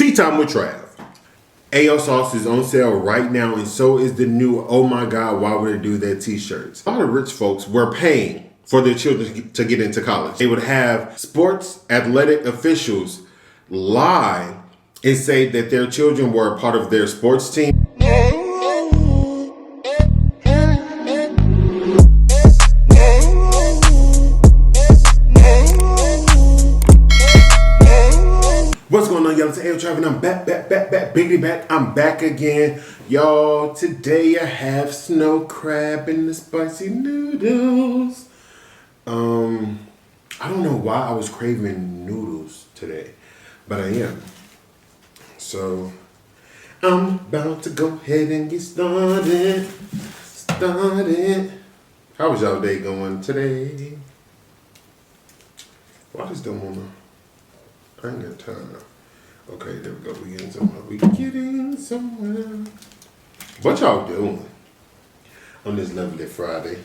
Tea time with Trav. Ayo sauce is on sale right now, and so is the new "Oh My God, Why Would I Do That" t-shirts. A lot of rich folks were paying for their children to get into college. They would have sports athletic officials lie and say that their children were a part of their sports team. What's going on, y'all? It's AyooTravv, and I'm back, biggity back. I'm back again. Y'all, today I have snow crab and the spicy noodles. I don't know why I was craving noodles today, but I am. So, I'm about to go ahead and get started. How was y'all day going today? Why just don't wanna... I ain't got time. Okay, there we go. We getting somewhere. What y'all doing on this lovely Friday?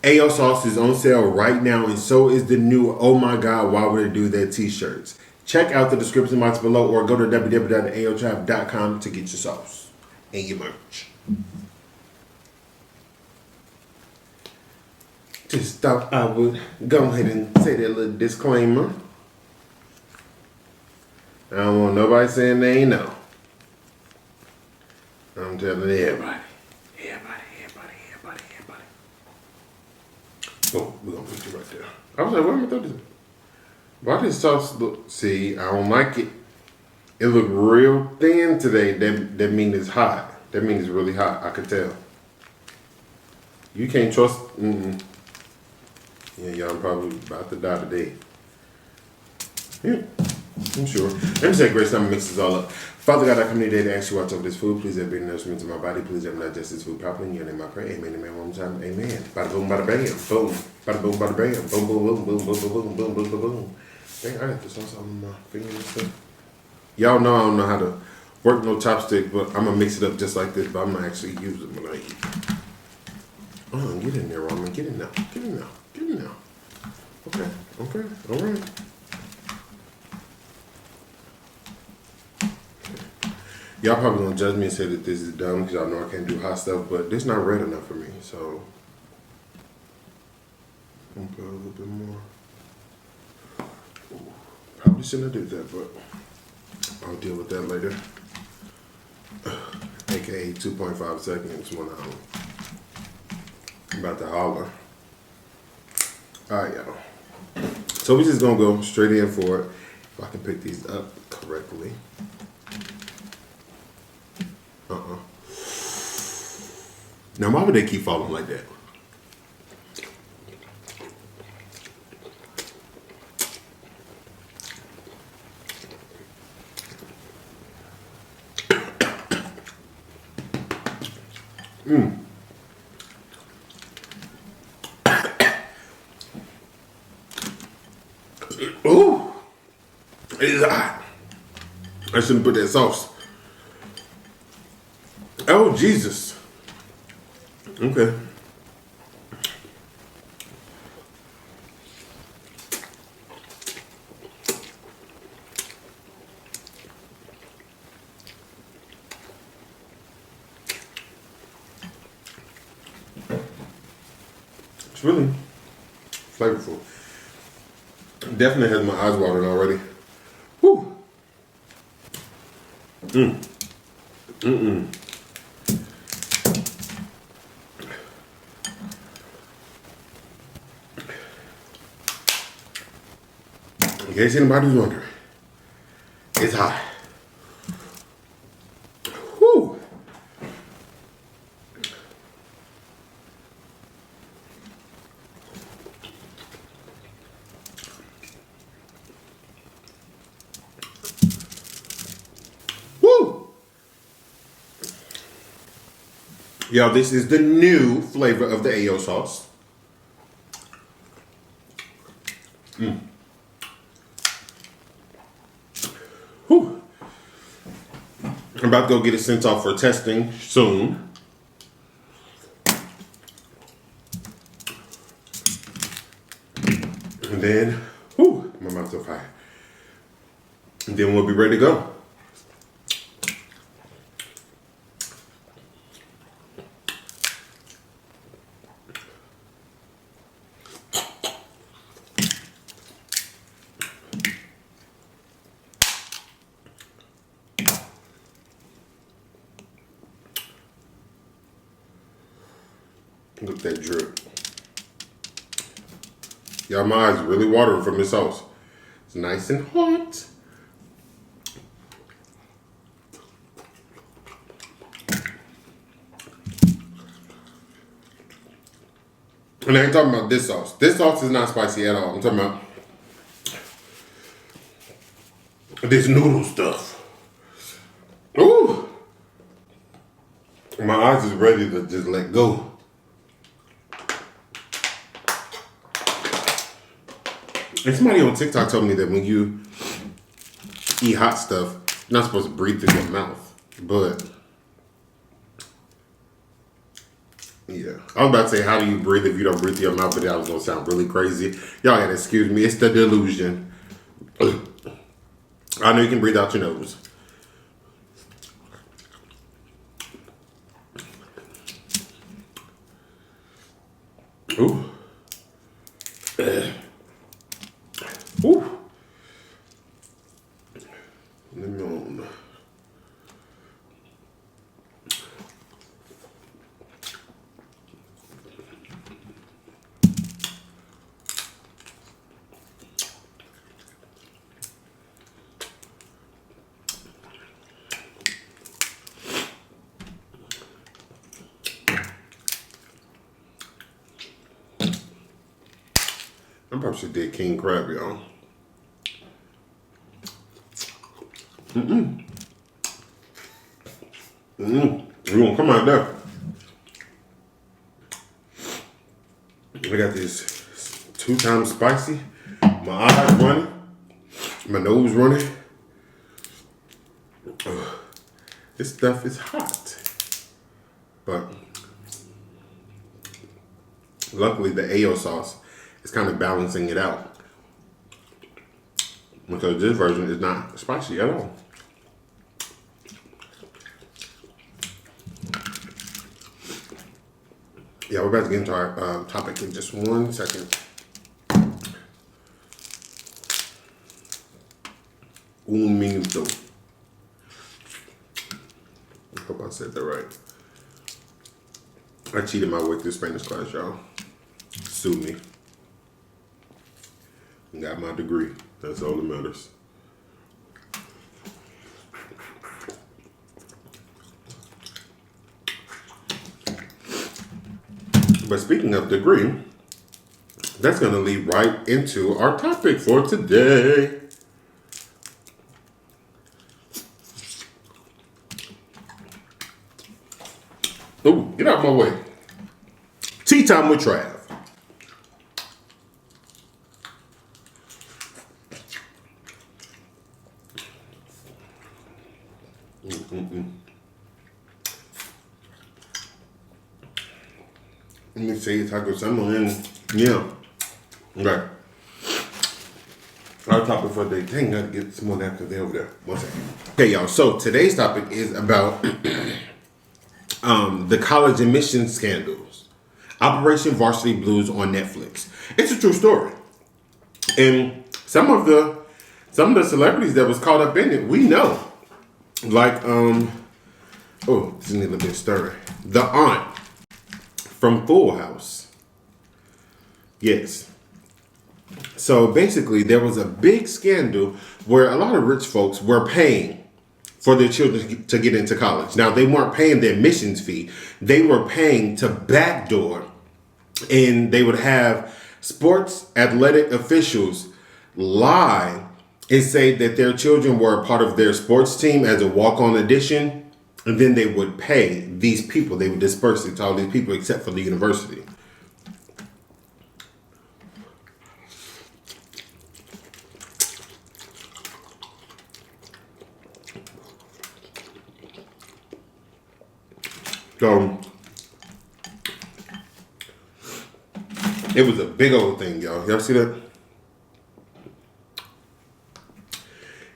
Ayo sauce is on sale right now, and so is the new "Oh My God, Why Would I Do That" t-shirts. Check out the description box below or go to www.AyooTravv.com to get your sauce and your merch. Just thought I would go ahead and say that little disclaimer. I don't want nobody saying they ain't know. I'm telling everybody. Oh, we're gonna put you right there. I was like, why am I throwing this? Why does sauce look? See, I don't like it. It look real thin today. That means it's hot. That means it's really hot. I could tell. You can't trust. Yeah, y'all probably about to die today. Yeah, I'm sure. Let me say grace. I'm gonna mix this all up. Father God, I come today to ask you watch over this food. Please have been nourishment to my body. Please have not just this food properly. In your name I pray. Amen. Amen. One more time. Amen. Bada boom, bada bam. Boom. Bada boom, bada bam. Boom, boom, boom, boom, boom, boom, boom, boom, boom, boom, boom. Dang, I got this sauce on my fingers and stuff. Y'all know I don't know how to work no chopstick, but I'm gonna mix it up just like this. But I'm gonna actually use it when I eat. Oh, get in there, Roman. Get in now. Get in now. Get in now. Okay. All right. Y'all probably gonna judge me and say that this is dumb because y'all know I can't do hot stuff, but this not red enough for me, so I'm gonna put a little bit more. Ooh, probably shouldn't have did that, but I'll deal with that later. AKA 2.5 seconds when I'm about to holler. Alright, y'all. So we just gonna go straight in for it. If I can pick these up correctly. Now, why would they keep falling like that? Ooh, it is hot. I shouldn't put that sauce. Oh, Jesus. Okay. It's really flavorful. Definitely has my eyes watering already. Woo. In case anybody's wondering, it's hot. Whew. Woo. Y'all, this is the new flavor of the Ayo sauce. Whew. I'm about to go get it sent off for testing soon. And then, whew, my mouth's on fire. And then we'll be ready to go. Look at that drip. Y'all, my eyes really watering from this sauce. It's nice and hot. And I ain't talking about this sauce. This sauce is not spicy at all. I'm talking about this noodle stuff. Ooh. My eyes is ready to just let go. And somebody on TikTok told me that when you eat hot stuff, you're not supposed to breathe through your mouth. But yeah, I was about to say, how do you breathe if you don't breathe through your mouth? But that was gonna sound really crazy. Y'all gotta excuse me. It's the delusion. I know you can breathe out your nose. Ooh. Ooh. Lemon. I probably should did king crab, y'all. You gonna come out there. I got this 2 times spicy. My eyes running. My nose running. This stuff is hot. But luckily the Ayo sauce is kind of balancing it out. Because this version is not spicy at all. Yeah, we're about to get into our topic in just 1 second. Un minuto. I hope I said that right. I cheated my way through Spanish class, y'all. Sue me. Got my degree. That's all that matters. But speaking of degree, that's going to lead right into our topic for today. Ooh, get out of my way. Tea time with Trav. Let me see, taco salmon. Yeah. Okay. Our topic for the day. Dang, gotta get some more napkins over there. 1 second. Okay, y'all. So today's topic is about the college admission scandals. Operation Varsity Blues on Netflix. It's a true story. And some of the celebrities that was caught up in it, we know. Like, oh, this is a little bit stirring. The aunt from Full House. Yes. So basically, there was a big scandal where a lot of rich folks were paying for their children to get into college. Now, they weren't paying their admissions fee. They were paying to backdoor. And they would have sports athletic officials lie and say that their children were a part of their sports team as a walk-on addition. And then they would pay these people. They would disperse it to all these people except for the university. So it was a big old thing, y'all. Y'all see that?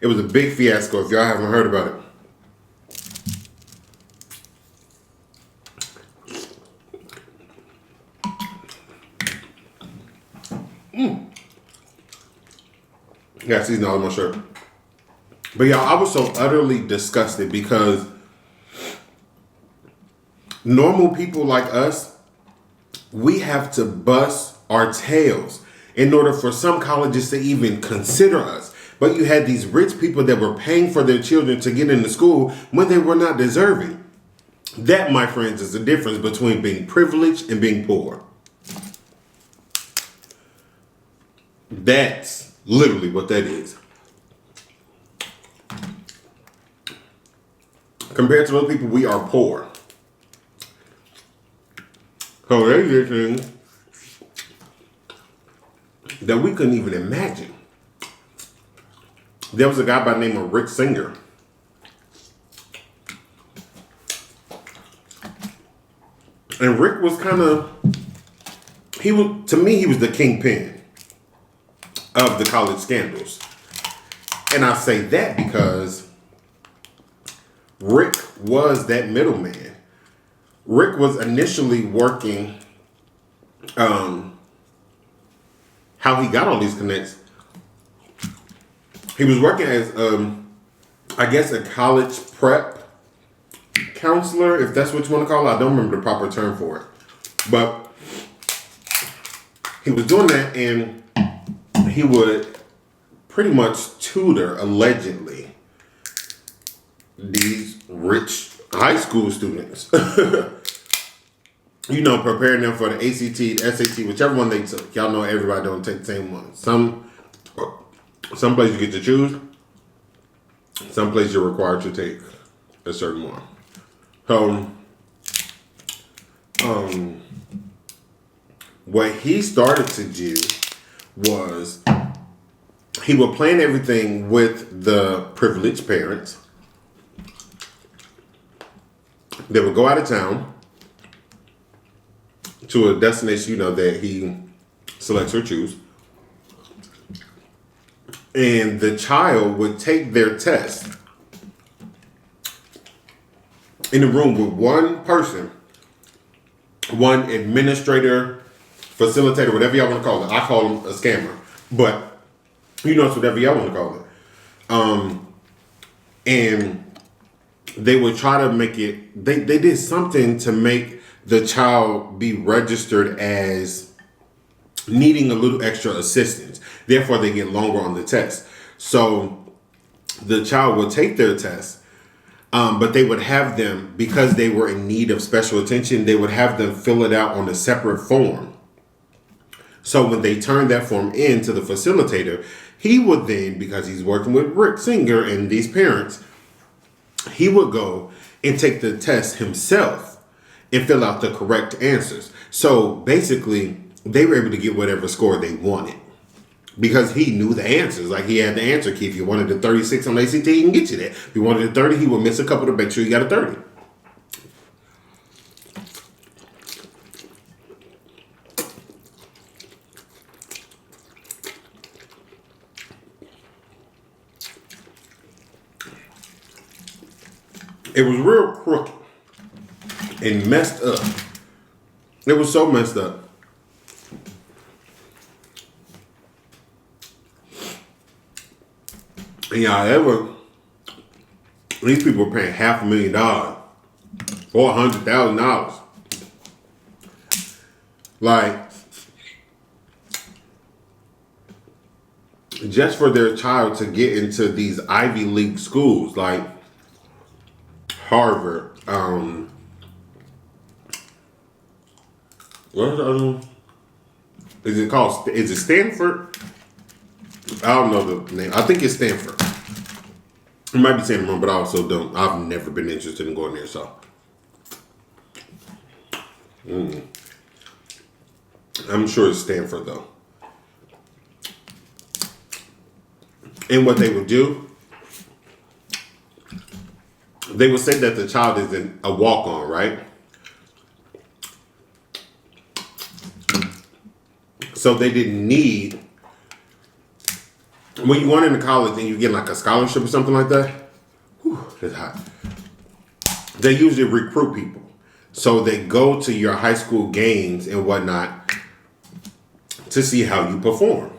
It was a big fiasco if y'all haven't heard about it. Got seasoning all on my shirt. But y'all, I was so utterly disgusted because normal people like us, we have to bust our tails in order for some colleges to even consider us. But you had these rich people that were paying for their children to get into school when they were not deserving. That, my friends, is the difference between being privileged and being poor. That's literally what that is. Compared to those people, we are poor. So they did things that we couldn't even imagine. There was a guy by the name of Rick Singer. And Rick was kind of, to me, he was the kingpin of the college scandals. And I say that because Rick was that middleman. Rick was initially working, how he got all these connects. He was working as, I guess, a college prep counselor, if that's what you want to call it. I don't remember the proper term for it. But he was doing that, and he would pretty much tutor, allegedly, these rich high school students. You know, preparing them for the ACT, the SAT, whichever one they took. Y'all know everybody don't take the same one. Some places you get to choose. Some places you're required to take a certain one. So, what he started to do was he would plan everything with the privileged parents. They would go out of town to a destination, you know, that he selects or choose. And the child would take their test in a room with one person, one administrator, facilitator, whatever y'all want to call it. I call him a scammer, but you know, it's whatever y'all want to call it. And they would try to make it, they did something to make the child be registered as needing a little extra assistance. Therefore, they get longer on the test. So the child would take their test, but they would have them, because they were in need of special attention, they would have them fill it out on a separate form. So when they turned that form in to the facilitator, he would then, because he's working with Rick Singer and these parents, he would go and take the test himself and fill out the correct answers. So basically, they were able to get whatever score they wanted because he knew the answers. Like, he had the answer key. If you wanted a 36 on ACT, he can get you that. If you wanted a 30, he would miss a couple to make sure you got a 30. It was real crooked and messed up. It was so messed up. And y'all, these people were paying $500,000 or $100,000. Like, just for their child to get into these Ivy League schools, like Harvard, what is the other one? Is it Stanford? I don't know the name. I think it's Stanford. I might be saying it wrong, but I also don't. I've never been interested in going there, so. I'm sure it's Stanford, though. And what they would do, they would say that the child is a walk-on, right? So they didn't need when you going into college and you get like a scholarship or something like that, whew, it's hot. They usually recruit people. So they go to your high school games and whatnot to see how you perform.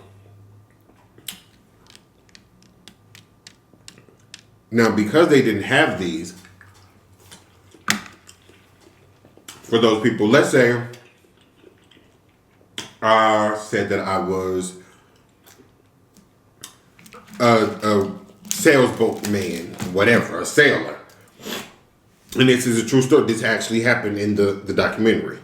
Now, because they didn't have these, for those people, let's say I said that I was a sailboat man, whatever, a sailor. And this is a true story. This actually happened in the documentary.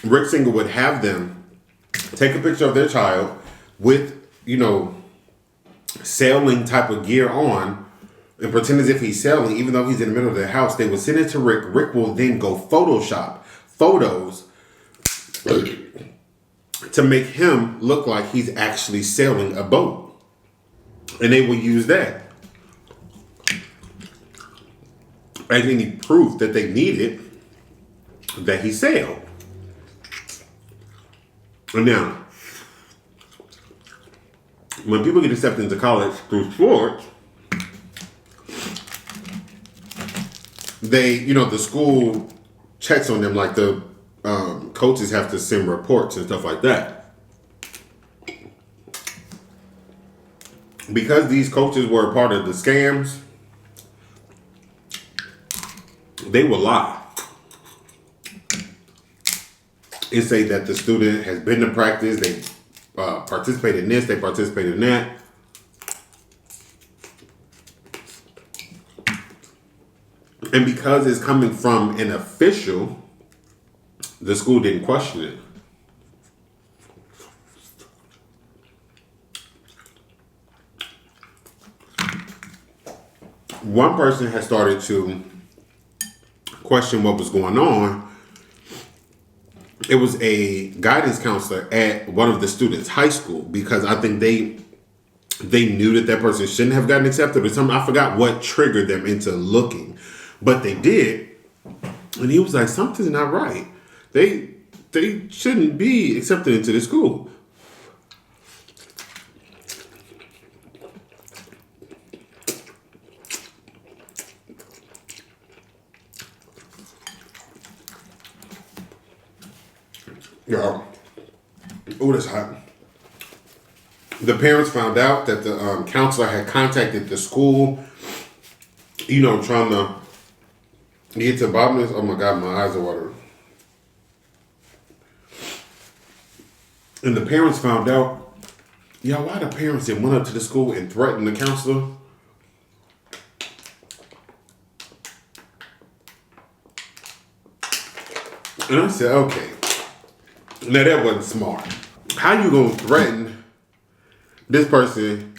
Rick Singer would have them take a picture of their child with, sailing type of gear on and pretend as if he's sailing, even though he's in the middle of their house. They would send it to Rick. Rick will then go Photoshop photos to make him look like he's actually sailing a boat. And they will use that as any proof that they needed that he sailed. And now, when people get accepted into college through sports, they, the school checks on them, like the coaches have to send reports and stuff like that. Because these coaches were a part of the scams, they will lie and say that the student has been to practice, they participated in this, they participated in that. And because it's coming from an official, the school didn't question it. One person has started to question what was going on. It was a guidance counselor at one of the students' high school, because I think they knew that person shouldn't have gotten accepted or something. I forgot what triggered them into looking, but they did. And he was like, something's not right. They shouldn't be accepted into the school. Yo, oh, that's hot. The parents found out that the counselor had contacted the school, trying to get to the bottom of this. Oh my God, my eyes are watering. And the parents found out, why the parents that went up to the school and threatened the counselor? And I said, okay. Now that wasn't smart. How you gonna threaten this person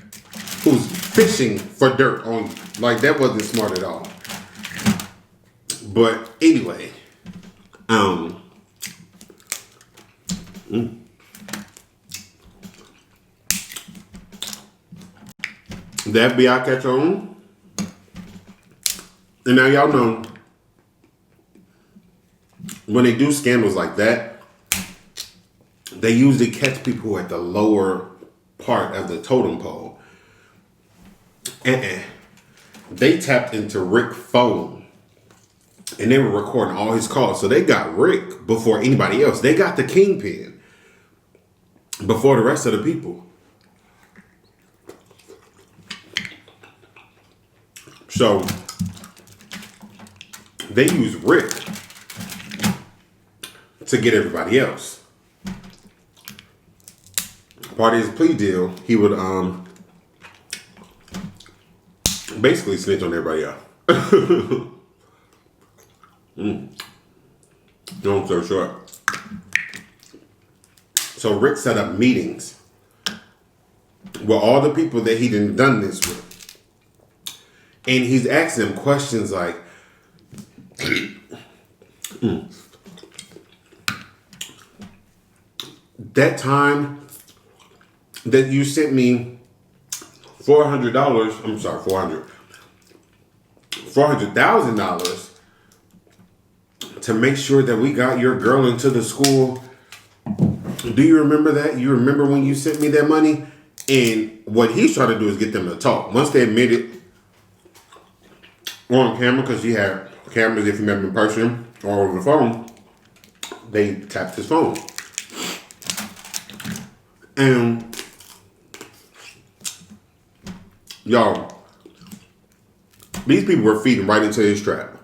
who's fishing for dirt on you? Like, that wasn't smart at all. But anyway, the FBI catch on. And now y'all know, when they do scandals like that, they usually catch people at the lower part of the totem pole. They tapped into Rick's phone and they were recording all his calls. So they got Rick before anybody else. They got the kingpin before the rest of the people. So they use Rick to get everybody else. Part of his plea deal, he would basically snitch on everybody else. Long story short. So Rick set up meetings with all the people that he done this with. And he's asking them questions like, that time that you sent me $400,000 to make sure that we got your girl into the school, do you remember that? You remember when you sent me that money? And what he's trying to do is get them to talk. Once they admit it on camera, because he had cameras if you met him in person or over the phone, they tapped his phone. And y'all, these people were feeding right into his trap.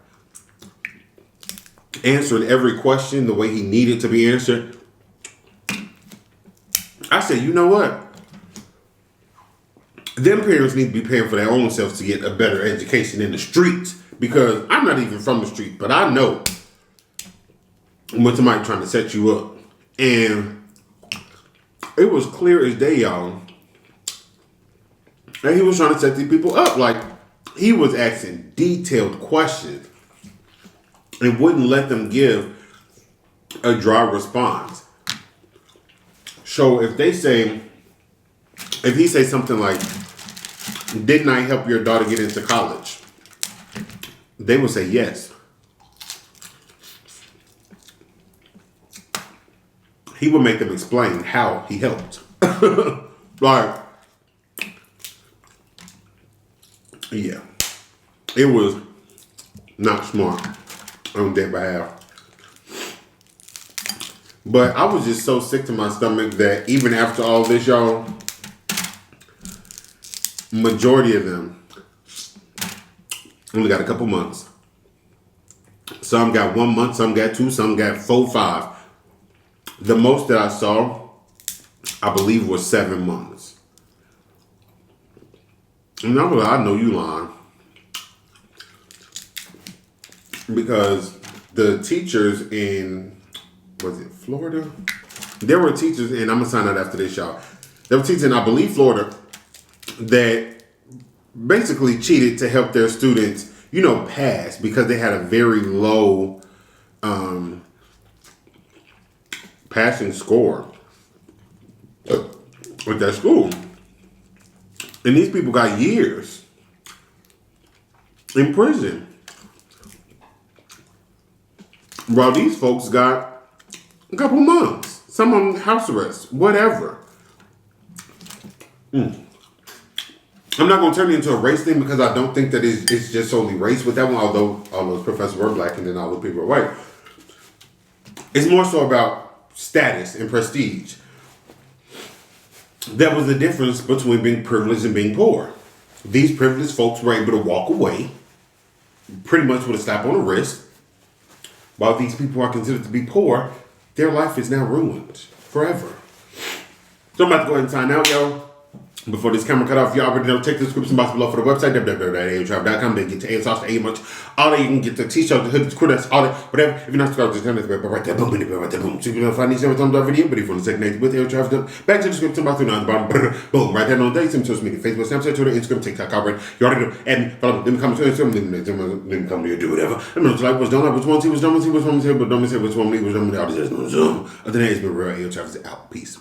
Answering every question the way he needed to be answered. I said, you know what? Them parents need to be paying for their own selves to get a better education in the streets. Because I'm not even from the street, but I know when somebody trying to set you up. And it was clear as day, y'all. And he was trying to set these people up. Like, he was asking detailed questions and wouldn't let them give a dry response. So if he say something like, didn't I help your daughter get into college? They would say yes. He would make them explain how he helped. Like, yeah. It was not smart on their behalf. But I was just so sick to my stomach that even after all this, y'all, majority of them only got a couple months. Some got 1 month, some got 2, some got 4, 5. The most that I saw, I believe, was 7 months. And I was like, I know you lying. Because the teachers in, was it Florida? There were teachers, and I'm going to sign out after this, y'all. There were teachers in, I believe, Florida, that basically cheated to help their students, pass because they had a very low passing score with their school. And these people got years in prison. While these folks got a couple months. Some of them house arrest, whatever. I'm not going to turn it into a race thing because I don't think that it's just solely race with that one, although all those professors were black and then all the people were white. It's more so about status and prestige. That was the difference between being privileged and being poor. These privileged folks were able to walk away pretty much with a slap on the wrist, while these people are considered to be poor, their life is now ruined forever. So I'm about to go ahead and sign out, yo. Before this camera cut off, you already know, check the description box below for the website, www.AyooTravv.com. Then get your ASOS, the A merch, all that. You can get the t-shirts, the hoodies, crew, all that, whatever. If you're not subscribed, just turn this bell right there, boom, right there, boom. So you can find these every thumbs up video, but if you want to stay connected with AyooTravv, back to the description box, down the bottom, boom, right there on the day, some social media, Facebook, Snapchat, Twitter, Instagram, TikTok, already. You already know, add me, follow me, let me comment to Instagram, let me come to you, do whatever. Let me know what you like, what's done, what's one, see what's done, see what's one, see what's done, see what's one, leave what's done, all this, no Zoom. Other than that, it's been real. AyooTravv is out. Peace.